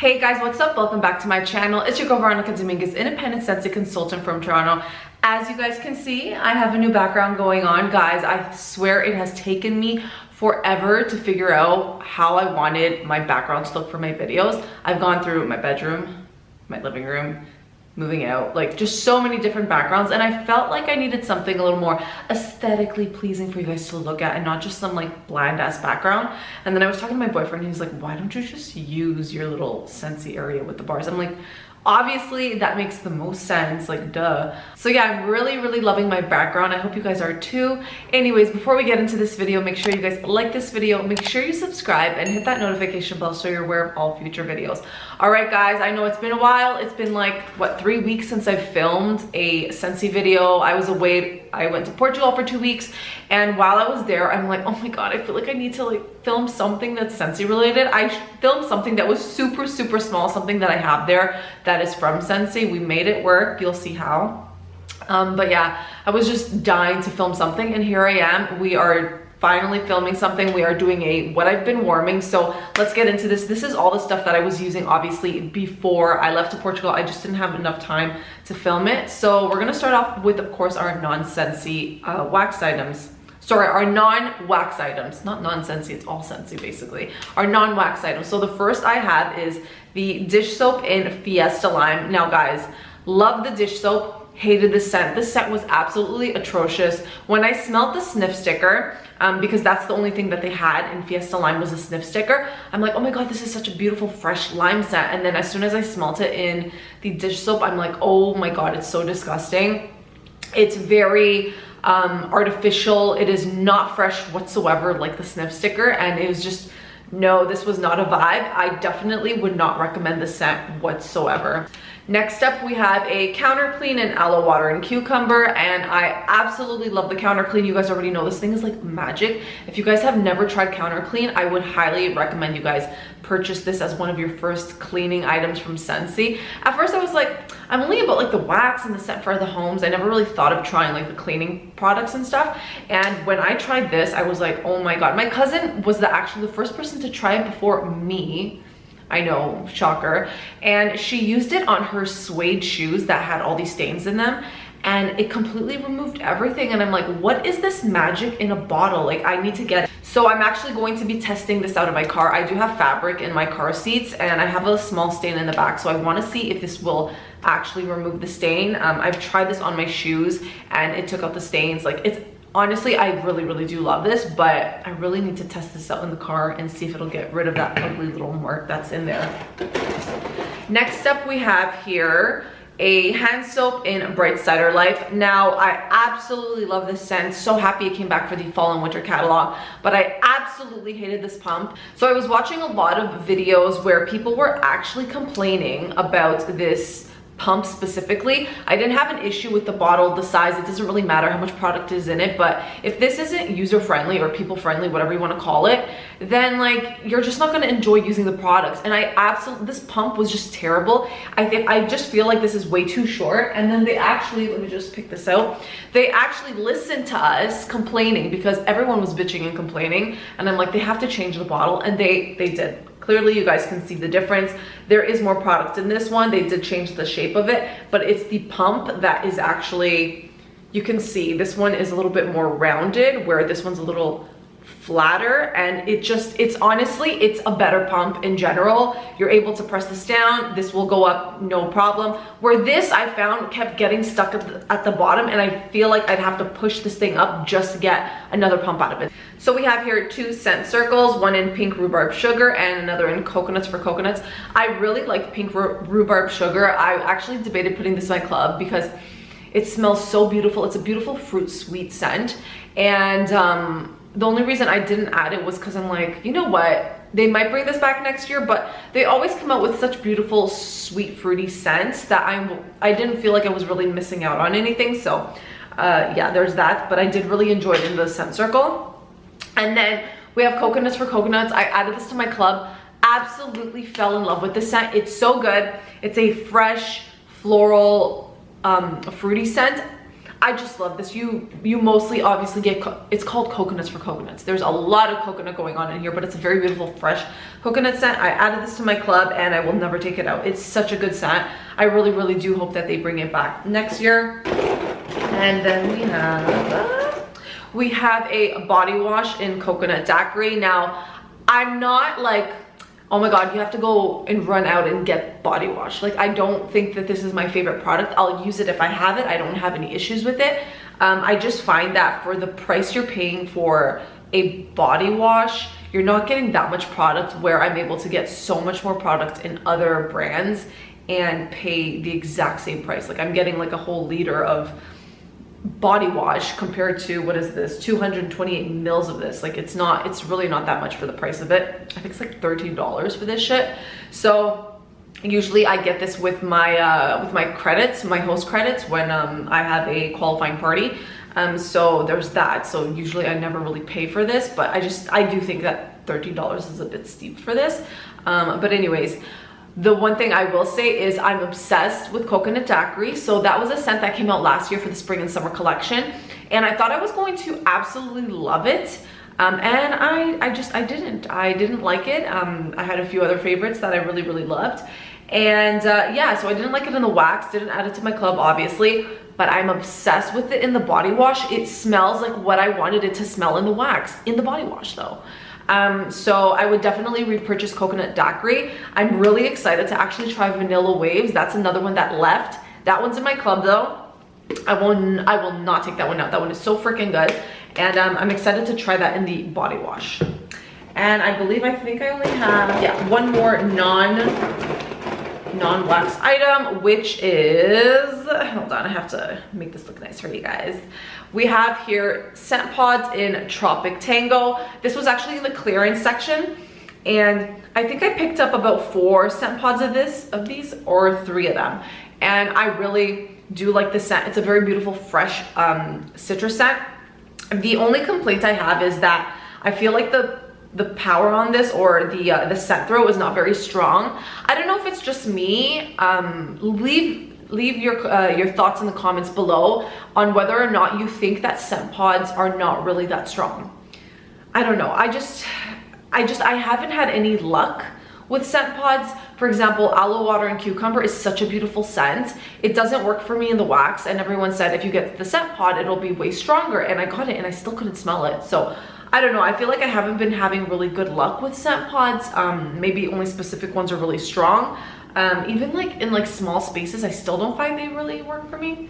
Hey guys, what's up? Welcome back to my channel. It's your girl Veronica Dominguez, independent Scentsy Consultant from Toronto. As you guys can see, I have a new background going on. Guys, I swear it has taken me forever to figure out how I wanted my background to look for my videos. I've gone through my bedroom, my living room, moving out, like just so many different backgrounds, and I felt like I needed something a little more aesthetically pleasing for you guys to look at and not just some like bland ass background. And then I was talking to my boyfriend, he's like, why don't you just use your little Scentsy area with the bars? I'm like, obviously that makes the most sense, like duh. So yeah, I'm really loving my background. I hope you guys are too. Anyways, before we get into this video, make sure you guys like this video, make sure you subscribe and hit that notification bell so you're aware of all future videos. All right guys, I know it's been a while. It's been like what, 3 weeks since I filmed a Scentsy video. I was away, I went to Portugal for 2 weeks, and while I was there, I'm like, oh my god, I feel like I need to like film something that's Scentsy related. I filmed something that was super small, something that I have there that is from Scentsy. We made it work, you'll see how. But yeah, I was just dying to film something, and here I am. We are finally filming something. We are doing a what I've been warming. So let's get into this. This is all the stuff that I was using obviously before I left to Portugal. I just didn't have enough time to film it. So we're gonna start off with, of course, our non-Scentsy wax items. Sorry, our non-wax items, not non-Scentsy, it's all Scentsy basically. Our non-wax items. So the first I have is the dish soap in Fiesta Lime. Now guys, love the dish soap. Hated the scent. The scent was absolutely atrocious. When I smelled the sniff sticker, because that's the only thing that they had in Fiesta Lime was a sniff sticker, I'm like, oh my god, this is such a beautiful fresh lime scent. And then as soon as I smelt it in the dish soap, I'm like, oh my god, it's so disgusting. It's very artificial. It is not fresh whatsoever like the sniff sticker, and it was just, no, this was not a vibe. I definitely would not recommend the scent whatsoever. Next up, we have a counter clean in aloe water and cucumber, and I absolutely love the counter clean. You guys already know this thing is like magic. If you guys have never tried counter clean, I would highly recommend you guys purchase this as one of your first cleaning items from Scentsy. At first I was like, I'm only about like the wax and the scent for the homes. I never really thought of trying like the cleaning products and stuff. And when I tried this, I was like, oh my god. My cousin was actually the first person to try it before me. I know, shocker. And she used it on her suede shoes that had all these stains in them, and it completely removed everything. And I'm like, what is this magic in a bottle? Like, I need to get it. So I'm actually going to be testing this out in my car. I do have fabric in my car seats, and I have a small stain in the back, so I want to see if this will actually remove the stain. I've tried this on my shoes and it took out the stains. Like, it's honestly, I really do love this, but I really need to test this out in the car and see if it'll get rid of that ugly little mark that's in there. Next up, we have here a hand soap in Bright Cider Life. Now, I absolutely love this scent. So happy it came back for the fall and winter catalog, but I absolutely hated this pump. So I was watching a lot of videos where people were actually complaining about this pump specifically. I didn't have an issue with the bottle, the size. It doesn't really matter how much product is in it, but if this isn't user-friendly or people-friendly, whatever you want to call it, then like you're just not going to enjoy using the products. And this pump was just terrible. I just feel like this is way too short. And then they actually, let me just pick this out, they actually listened to us complaining because everyone was bitching and complaining, and I'm like, they have to change the bottle, and they did. Clearly you guys can see the difference. There is more product in this one. They did change the shape of it, but it's the pump that is actually, you can see this one is a little bit more rounded, where this one's a little flatter, and it's honestly, it's a better pump in general. You're able to press this down, this will go up no problem, where this I found kept getting stuck at the bottom, and I feel like I'd have to push this thing up just to get another pump out of it. So we have here 2 scent circles, one in pink rhubarb sugar and another in coconuts for coconuts. I really like pink rhubarb sugar. I actually debated putting this in my club because it smells so beautiful. It's a beautiful fruit sweet scent, and the only reason I didn't add it was because I'm like, you know what? They might bring this back next year, but they always come out with such beautiful, sweet, fruity scents that I didn't feel like I was really missing out on anything. So yeah, there's that, but I did really enjoy it in the scent circle. And then we have coconuts for coconuts. I added this to my club. Absolutely fell in love with the scent. It's so good. It's a fresh, floral, fruity scent. I just love this. You mostly obviously get, it's called Coconuts for Coconuts. There's a lot of coconut going on in here, but it's a very beautiful fresh coconut scent. I added this to my club and I will never take it out. It's such a good scent. I really do hope that they bring it back next year. And then we have a body wash in Coconut Daiquiri. Now, I'm not like, oh my god, you have to go and run out and get body wash. Like, I don't think that this is my favorite product. I'll use it if I have it. I don't have any issues with it. I just find that for the price you're paying for a body wash, you're not getting that much product, where I'm able to get so much more product in other brands and pay the exact same price. Like, I'm getting like a whole liter of body wash compared to, what is this, 228 mils of this. Like, it's really not that much for the price of it. I think it's like $13 for this shit. So usually I get this with my credits, my host credits, when I have a qualifying party. So there's that. So usually I never really pay for this, but I do think that $13 is a bit steep for this. But anyways, the one thing I will say is I'm obsessed with Coconut Daiquiri. So that was a scent that came out last year for the spring and summer collection, and I thought I was going to absolutely love it. And I didn't like it. I had a few other favorites that I really loved. And yeah, so I didn't like it in the wax, didn't add it to my club, obviously, but I'm obsessed with it in the body wash. It smells like what I wanted it to smell in the wax, in the body wash though. So I would definitely repurchase Coconut Daiquiri. I'm really excited to actually try Vanilla Waves. That's another one that left. That one's in my club though. I will not take that one out. That one is so freaking good. And I'm excited to try that in the body wash. And I think I only have, yeah, one more non-wax item, which is, hold on, I have to make this look nice for you guys. We have here scent pods in Tropic Tango. This was actually in the clearance section, and I think I picked up about 4 scent pods of these, or 3 of them. And I really do like the scent. It's a very beautiful, fresh citrus scent. The only complaint I have is that I feel like the power on this, or the scent throw, is not very strong. I don't know if it's just me. Leave your thoughts in the comments below on whether or not you think that scent pods are not really that strong. I don't know. I haven't had any luck with scent pods. For example, Aloe Water and Cucumber is such a beautiful scent. It doesn't work for me in the wax, and everyone said if you get the scent pod, it'll be way stronger, and I got it and I still couldn't smell it. So I don't know, I feel like I haven't been having really good luck with scent pods. Maybe only specific ones are really strong. Even like in like small spaces, I still don't find they really work for me.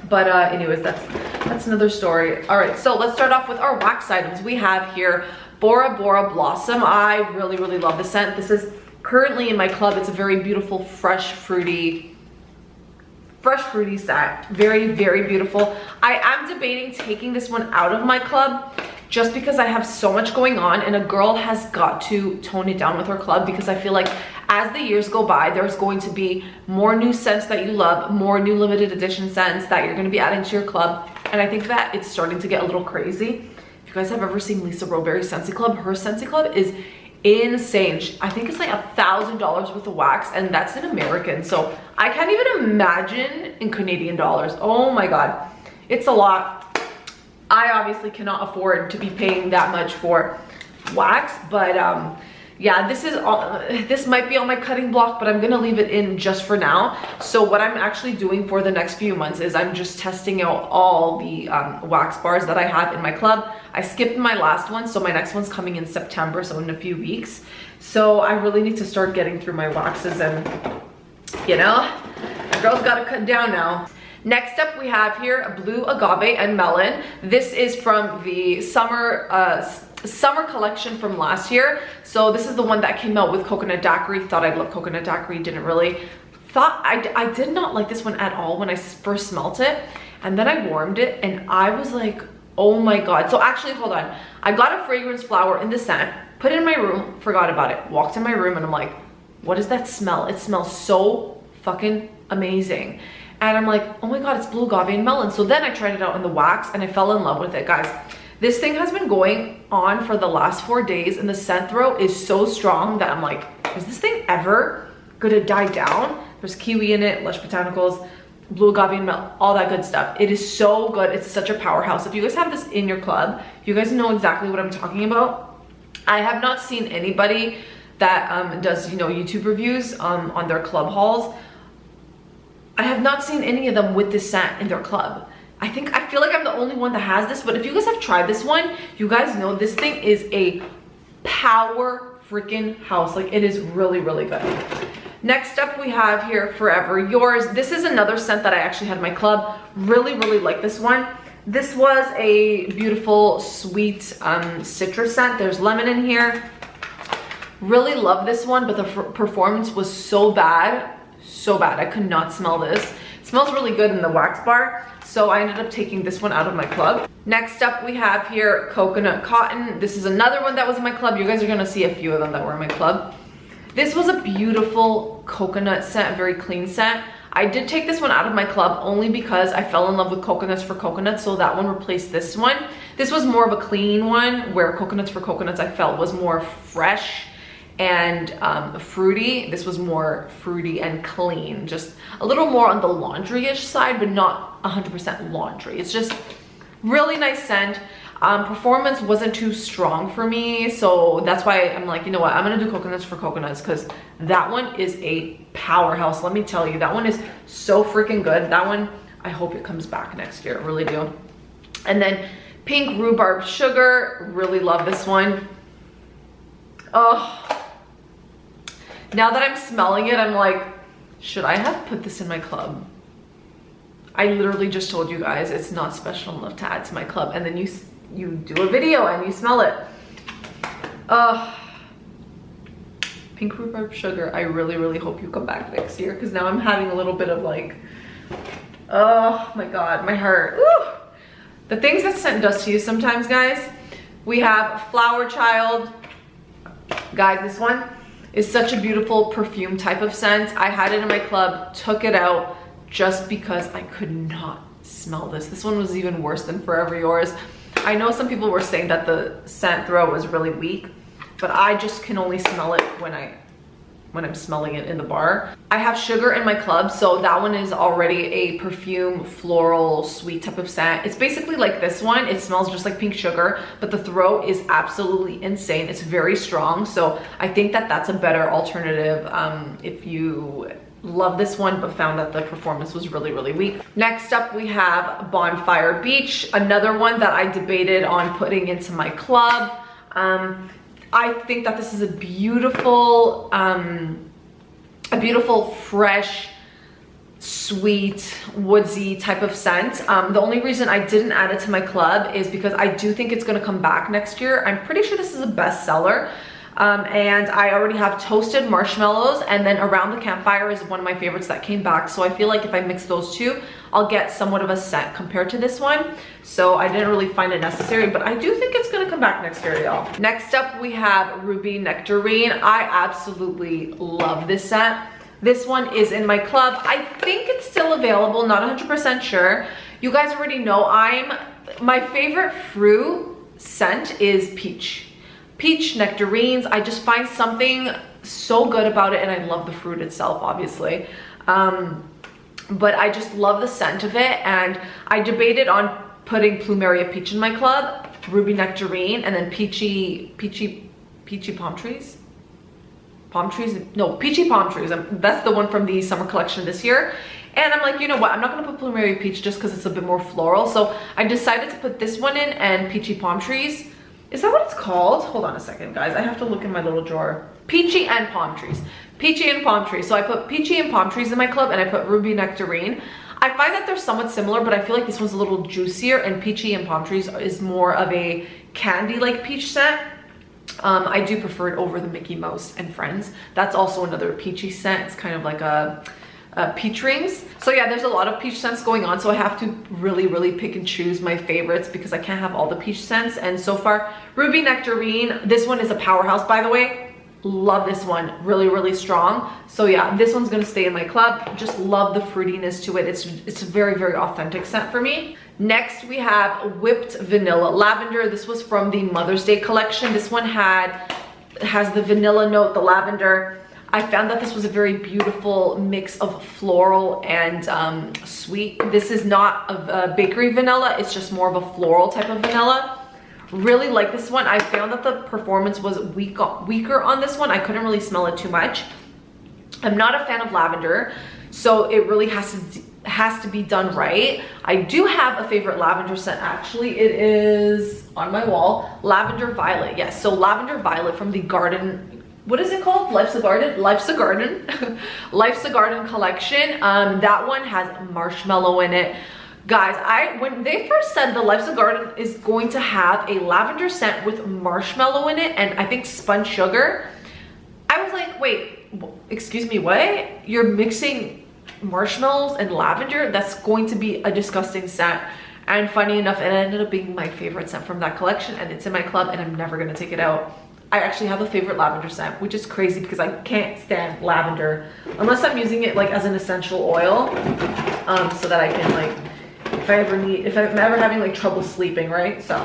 But anyways, that's another story. All right, so let's start off with our wax items. We have here Bora Bora Blossom. I really love the scent. This is currently in my club. It's a very beautiful, fresh fruity scent. Very beautiful. I am debating taking this one out of my club, just because I have so much going on, and a girl has got to tone it down with her club, because I feel like as the years go by, there's going to be more new scents that you love, more new limited edition scents that you're going to be adding to your club, and I think that it's starting to get a little crazy. If you guys have ever seen Lisa Roberry's Scentsy Club, her Scentsy Club is insane. I think it's like $1,000 worth of wax, and that's in American, so I can't even imagine in Canadian dollars. Oh my god, it's a lot. I obviously cannot afford to be paying that much for wax, but yeah, this might be on my cutting block, but I'm gonna leave it in just for now. So what I'm actually doing for the next few months is I'm just testing out all the wax bars that I have in my club. I skipped my last one, so my next one's coming in September, so in a few weeks. So I really need to start getting through my waxes, and you know, a girl's gotta cut down now. Next up, we have here Blue Agave and Melon. This is from the summer collection from last year. So this is the one that came out with Coconut Daiquiri. Thought I'd love Coconut Daiquiri, didn't really. I did not like this one at all when I first smelt it, and then I warmed it and I was like, oh my god. So actually, hold on, I got a fragrance flower in the scent, put it in my room, forgot about it, walked in my room, and I'm like, what is that smell? It smells so fucking amazing. And I'm like, oh my god, it's Blue Agave and Melon. So then I tried it out in the wax and I fell in love with it, guys. This thing has been going on for the last 4 days, and the scent throw is so strong that I'm like, is this thing ever gonna die down? There's kiwi in it, lush botanicals. blue agave and milk, all that good stuff. It is so good. It's such a powerhouse. If you guys have this in your club, you guys know exactly what I'm talking about. I have not seen anybody that does, you know, YouTube reviews on their club hauls. I have not seen any of them with this scent in their club. I feel like I'm the only one that has this, but if you guys have tried this one, you guys know this thing is a power freaking house. Like, it is really, really good. Next up we have here Forever Yours. This is another scent that I actually had in my club. Really, really like this one. This was a beautiful, sweet citrus scent. There's lemon in here. Really love this one, but the performance was so bad. So bad. I could not smell this. It smells really good in the wax bar. So I ended up taking this one out of my club. Next up we have here Coconut Cotton. This is another one that was in my club. You guys are gonna see a few of them that were in my club. This was a beautiful coconut scent, very clean scent. I did take this one out of my club only because I fell in love with Coconuts for Coconuts, so that one replaced this one. This was more of a clean one, where Coconuts for Coconuts I felt was more fresh and fruity. This was more fruity and clean, just a little more on the laundry-ish side, but not 100% laundry. It's just really nice scent. Performance wasn't too strong for me, so that's why I'm like, you know what, I'm gonna do Coconuts for Coconuts, because that one is a powerhouse. Let me tell you, that one is so freaking good. That one, I hope it comes back next year, I really do. And then Pink Rhubarb Sugar, really love this one. Oh, now that I'm smelling it, I'm like, should I have put this in my club? I literally just told you guys it's not special enough to add to my club, and then you do a video and you smell it. Pink Rhubarb Sugar, I really, really hope you come back next year, because now I'm having a little bit of like, oh my god, my heart. Woo! The things that scent does to you sometimes, guys. We have Flower Child. Guys, this one is such a beautiful perfume type of scent. I had it in my club, took it out just because I could not smell this. This one was even worse than Forever Yours. I know some people were saying that the scent throw was really weak, but I just can only smell it when I'm smelling it in the bar. I have Sugar in my club, so that one is already a perfume, floral, sweet type of scent. It's basically like this one. It smells just like pink sugar, but the throw is absolutely insane. It's very strong, so I think that that's a better alternative if you love this one but found that the performance was really, really weak. Next up we have Bonfire Beach, another one that I debated on putting into my club. I think that this is a beautiful fresh, sweet, woodsy type of scent. The only reason I didn't add it to my club is because I do think it's gonna come back next year. I'm pretty sure this is a bestseller. And I already have Toasted Marshmallows, and then Around the Campfire is one of my favorites that came back. So I feel like if I mix those two, I'll get somewhat of a scent compared to this one. So I didn't really find it necessary, but I do think it's gonna come back next year, y'all. Next up, we have Ruby Nectarine. I absolutely love this scent. This one is in my club. I think it's still available, not 100% sure. You guys already know my favorite fruit scent is peach. Peach nectarines, I just find something so good about it, and I love the fruit itself, obviously. But I just love the scent of it, and I debated on putting Plumeria Peach in my club, Ruby Nectarine, and then Peachy Palm Trees? Palm Trees? No, Peachy Palm Trees. That's the one from the summer collection this year. And I'm like, you know what, I'm not gonna put Plumeria Peach just because it's a bit more floral. So I decided to put this one in, and Peachy Palm Trees. Is that what it's called? Hold on a second, guys. I have to look in my little drawer. Peachy and Palm Trees. Peachy and Palm Trees. So I put Peachy and Palm Trees in my club, and I put Ruby Nectarine. I find that they're somewhat similar, but I feel like this one's a little juicier, and Peachy and Palm Trees is more of a candy-like peach scent. I do prefer it over the Mickey Mouse and Friends. That's also another peachy scent. It's kind of like a peach rings. So yeah, there's a lot of peach scents going on, so I have to really, really pick and choose my favorites because I can't have all the peach scents. And so far, Ruby Nectarine, this one is a powerhouse, by the way. Love this one, really, really strong. So yeah, this one's gonna stay in my club. Just love the fruitiness to it. It's a very, very authentic scent for me. Next, we have Whipped Vanilla Lavender. This was from the Mother's Day collection. This one has the vanilla note, the lavender. I found that this was a very beautiful mix of floral and sweet. This is not a bakery vanilla, it's just more of a floral type of vanilla. Really like this one. I found that the performance was weaker on this one. I couldn't really smell it too much. I'm not a fan of lavender, so it really has to be done right. I do have a favorite lavender scent, actually. It is on my wall. Lavender Violet. Yes, so Lavender Violet from the Garden, what is it called? Life's a Garden? Life's a Garden. Life's a Garden collection. That one has marshmallow in it. Guys, when they first said the Life's a Garden is going to have a lavender scent with marshmallow in it and I think spun sugar, I was like, wait, excuse me, what? You're mixing marshmallows and lavender? That's going to be a disgusting scent. And funny enough, it ended up being my favorite scent from that collection, and it's in my club and I'm never gonna take it out. I actually have a favorite lavender scent, which is crazy because I can't stand lavender unless I'm using it like as an essential oil, so that I can like, if I'm ever having like trouble sleeping, right? So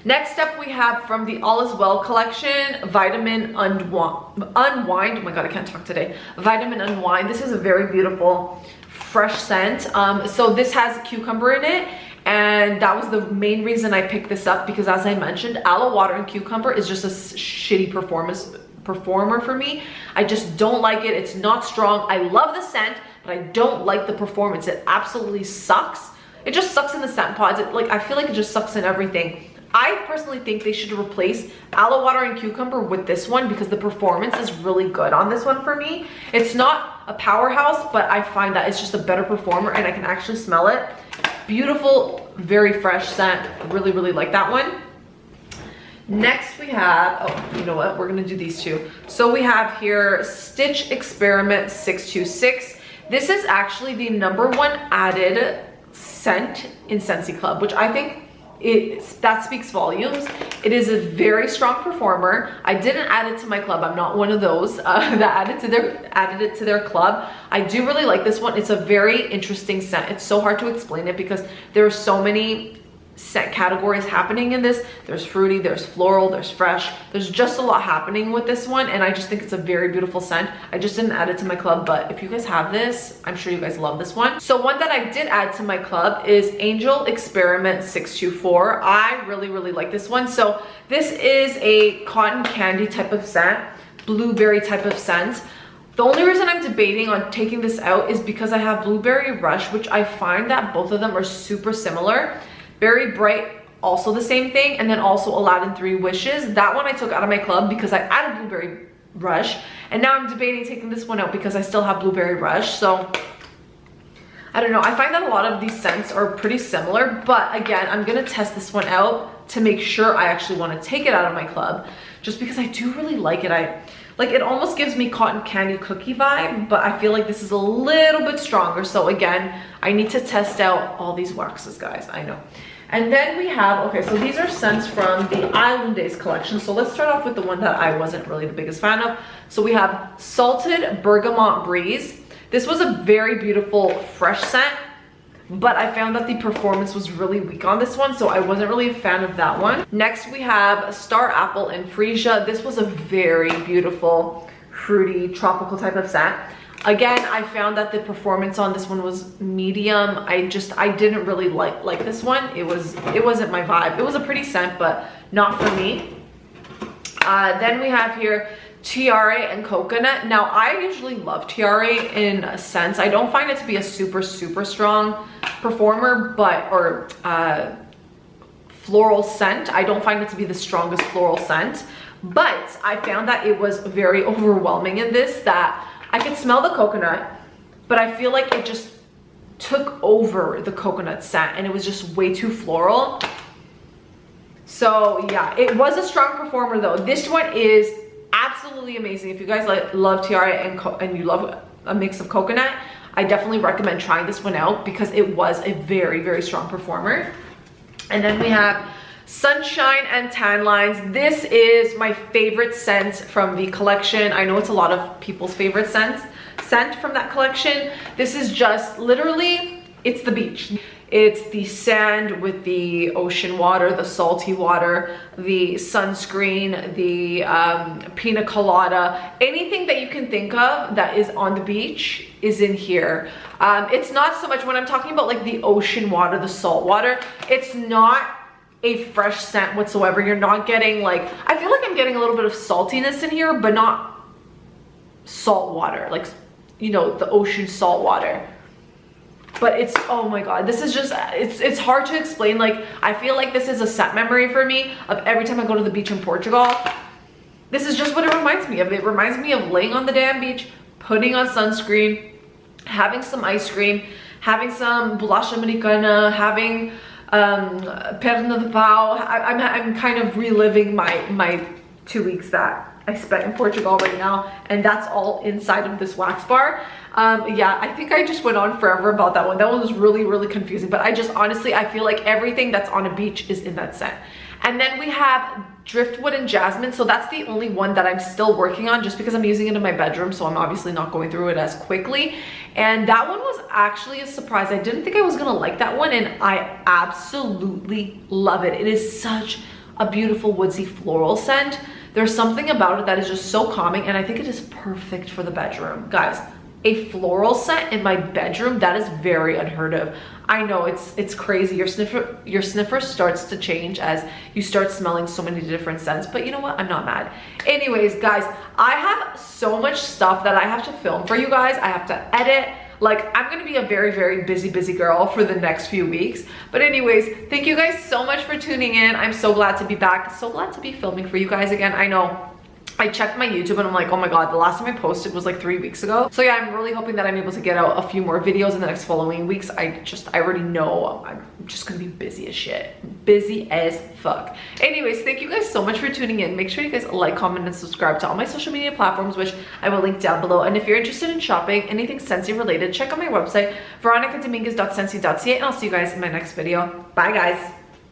next up we have from the All Is Well collection, Vitamin Unwind. Oh my god, I can't talk today. Vitamin Unwind. This is a very beautiful fresh scent. So this has cucumber in it, and that was the main reason I picked this up, because as I mentioned, aloe water and cucumber is just a shitty performer for me. I just don't like it. It's not strong. I love the scent, but I don't like the performance. It absolutely sucks. It just sucks in the scent pods. I feel like it just sucks in everything. I personally think they should replace aloe water and cucumber with this one because the performance is really good on this one for me. It's not a powerhouse, but I find that it's just a better performer and I can actually smell it. Beautiful, very fresh scent. Really, really like that one. Next we have, oh, you know what? We're gonna do these two. So we have here Stitch Experiment 626. This is actually the #1 added scent in Scentsy Club, which I think that speaks volumes. It is a very strong performer. I didn't add it to my club. I'm not one of those that added it to their club. I do really like this one. It's a very interesting scent. It's so hard to explain it because there are so many scent categories happening in this. There's fruity, there's floral, there's fresh. There's just a lot happening with this one, and I just think it's a very beautiful scent. I just didn't add it to my club, but if you guys have this, I'm sure you guys love this one. So one that I did add to my club is Angel Experiment 624. I really, really like this one. So this is a cotton candy type of scent, blueberry type of scent. The only reason I'm debating on taking this out is because I have Blueberry Rush, which I find that both of them are super similar. Berry Bright, also the same thing, and then also Aladdin 3 Wishes. That one I took out of my club because I added Blueberry Rush, and now I'm debating taking this one out because I still have Blueberry Rush. So I don't know. I find that a lot of these scents are pretty similar, but again, I'm gonna test this one out to make sure I actually want to take it out of my club, just because I do really like it. It almost gives me cotton candy cookie vibe, but I feel like this is a little bit stronger. So again, I need to test out all these waxes, guys. I know. And then we have, okay, so these are scents from the Island Days collection. So let's start off with the one that I wasn't really the biggest fan of. So we have Salted Bergamot Breeze. This was a very beautiful fresh scent, but I found that the performance was really weak on this one, so I wasn't really a fan of that one. Next we have Star Apple and Freesia. This was a very beautiful, fruity, tropical type of scent. Again, I found that the performance on this one was medium. I didn't really like this one. It wasn't my vibe. It was a pretty scent, but not for me. Then we have here Tiare and Coconut. Now, I usually love Tiare in a sense. I don't find it to be a super strong performer, or floral scent. I don't find it to be the strongest floral scent, but I found that it was very overwhelming in this, that I could smell the coconut, but I feel like it just took over the coconut scent and it was just way too floral. So yeah, it was a strong performer though. This one is absolutely amazing. If you guys love Tiare and you love a mix of coconut, I definitely recommend trying this one out because it was a very strong performer. And then we have Sunshine and Tan Lines. This is my favorite scent from the collection. I know it's a lot of people's favorite scent from that collection. This is just literally it's the beach. It's the sand with the ocean water, the salty water, the sunscreen, the pina colada, anything that you can think of that is on the beach is in here. It's not so much when I'm talking about like the ocean water, the salt water, it's not a fresh scent whatsoever. You're not getting like, I feel like I'm getting a little bit of saltiness in here, but not salt water, like, you know, the ocean salt water. But it's, oh my god, this is just, it's hard to explain. Like, I feel like this is a scent memory for me of every time I go to the beach in Portugal. This is just what it reminds me of. It reminds me of laying on the damn beach, putting on sunscreen, having some ice cream, having some bolacha americana, having perna de pau. I'm kind of reliving my 2 weeks that I spent in Portugal right now, and that's all inside of this wax bar. Yeah, I think I just went on forever about that one. That one was really confusing, but I just honestly, I feel like everything that's on a beach is in that scent. And then we have Driftwood and Jasmine. So that's the only one that I'm still working on, just because I'm using it in my bedroom, so I'm obviously not going through it as quickly. And that one was actually a surprise. I didn't think I was gonna like that one, and I absolutely love it. It is such a beautiful woodsy floral scent. There's something about it that is just so calming, and I think it is perfect for the bedroom. Guys, a floral scent in my bedroom, that is very unheard of. I know it's crazy. Your sniffer starts to change as you start smelling so many different scents, but you know what? I'm not mad. Anyways, guys, I have so much stuff that I have to film for you guys. I have to edit. Like, I'm gonna be a very busy girl for the next few weeks. But anyways, thank you guys so much for tuning in. I'm so glad to be back, so glad to be filming for you guys again. I know I checked my YouTube and I'm like, oh my god, the last time I posted was like 3 weeks ago. So yeah, I'm really hoping that I'm able to get out a few more videos in the next following weeks. I already know I'm just gonna be busy as shit. Busy as fuck. Anyways, thank you guys so much for tuning in. Make sure you guys like, comment, and subscribe to all my social media platforms, which I will link down below. And if you're interested in shopping, anything Scentsy related, check out my website, veronicadominguez.scentsy.ca, and I'll see you guys in my next video. Bye guys.